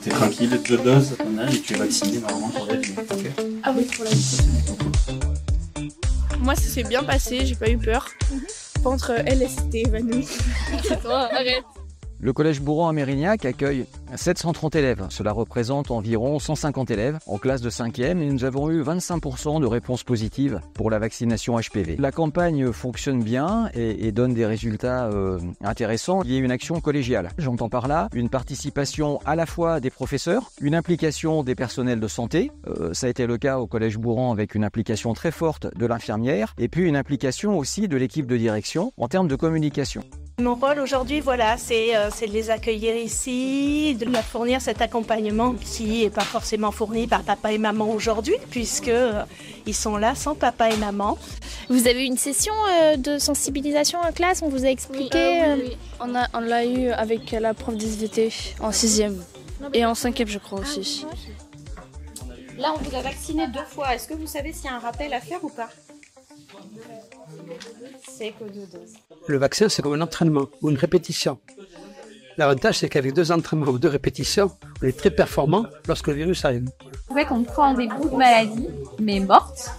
T'es tranquille, 2 doses ton âge et tu es vacciné normalement pour la vie. Okay. Ah oui, pour la vie. Moi, ça s'est bien passé, j'ai pas eu peur. Par contre, elle s'était évanouie. C'est toi, arrête. Le collège Bourran à Mérignac accueille 730 élèves. Cela représente environ 150 élèves en classe de 5e et nous avons eu 25% de réponses positives pour la vaccination HPV. La campagne fonctionne bien et donne des résultats intéressants. Il y a une action collégiale. J'entends par là une participation à la fois des professeurs, une implication des personnels de santé. Ça a été le cas au collège Bourran avec une implication très forte de l'infirmière et puis une implication aussi de l'équipe de direction en termes de communication. Mon rôle aujourd'hui, voilà, c'est de les accueillir ici, de leur fournir cet accompagnement qui n'est pas forcément fourni par papa et maman aujourd'hui, puisque ils sont là sans papa et maman. Vous avez eu une session de sensibilisation en classe, on vous a expliqué Oui. On l'a eu avec la prof d'SVT en 6e et en 5e, je crois aussi. Là, on vous a vacciné 2 fois. Est-ce que vous savez s'il y a un rappel à faire ou pas? C'est que 2 doses. Le vaccin, c'est comme un entraînement ou une répétition. L'avantage, c'est qu'avec 2 entraînements ou 2 répétitions, on est très performant lorsque le virus arrive. En fait, on prend des bouts de maladie, mais mortes,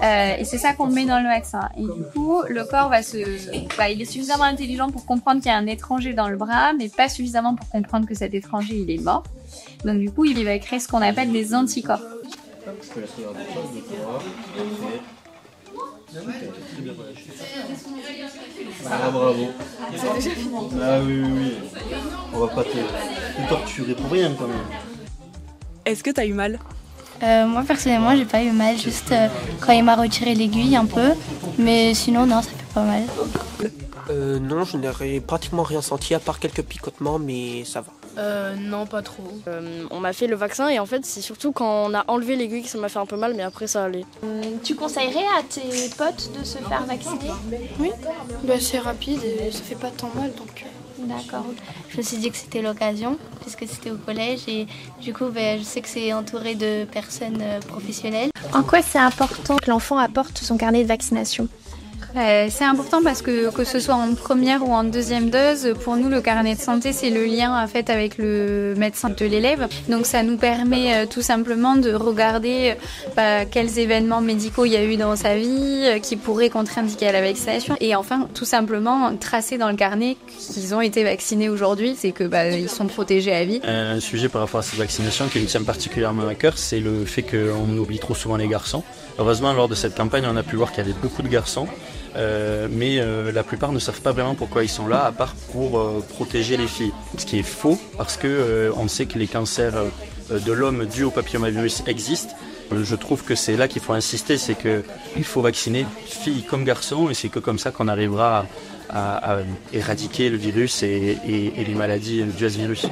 et c'est ça qu'on met dans le vaccin. Et du coup, le corps il est suffisamment intelligent pour comprendre qu'il y a un étranger dans le bras, mais pas suffisamment pour comprendre que cet étranger, il est mort. Donc du coup, il va créer ce qu'on appelle des anticorps. Ah bravo. Ah oui. On va pas te torturer pour rien quand même. Est-ce que t'as eu mal? Moi personnellement j'ai pas eu mal, juste quand il m'a retiré l'aiguille un peu, mais sinon non, ça fait pas mal. Non, je n'ai pratiquement rien senti à part quelques picotements, mais ça va. Non, pas trop. On m'a fait le vaccin et en fait c'est surtout quand on a enlevé l'aiguille que ça m'a fait un peu mal, mais après ça allait. Tu conseillerais à tes potes de se faire vacciner? Oui, c'est rapide et ça fait pas tant mal donc. D'accord. Je me suis dit que c'était l'occasion, puisque c'était au collège et du coup je sais que c'est entouré de personnes professionnelles. En quoi c'est important que l'enfant apporte son carnet de vaccination? C'est important parce que ce soit en première ou en deuxième dose, pour nous le carnet de santé c'est le lien en fait avec le médecin de l'élève. Donc ça nous permet tout simplement de regarder quels événements médicaux il y a eu dans sa vie qui pourraient contre-indiquer à la vaccination. Et enfin tout simplement tracer dans le carnet qu'ils ont été vaccinés aujourd'hui, c'est que ils sont protégés à vie. Un sujet par rapport à cette vaccination qui me tient particulièrement à cœur, c'est le fait qu'on oublie trop souvent les garçons. Heureusement lors de cette campagne on a pu voir qu'il y avait beaucoup de garçons. Mais la plupart ne savent pas vraiment pourquoi ils sont là, à part pour protéger les filles. Ce qui est faux, parce que on sait que les cancers de l'homme dus au papillomavirus existent. Je trouve que c'est là qu'il faut insister, c'est qu'il faut vacciner filles comme garçons, et c'est que comme ça qu'on arrivera à éradiquer le virus et les maladies dues à ce virus.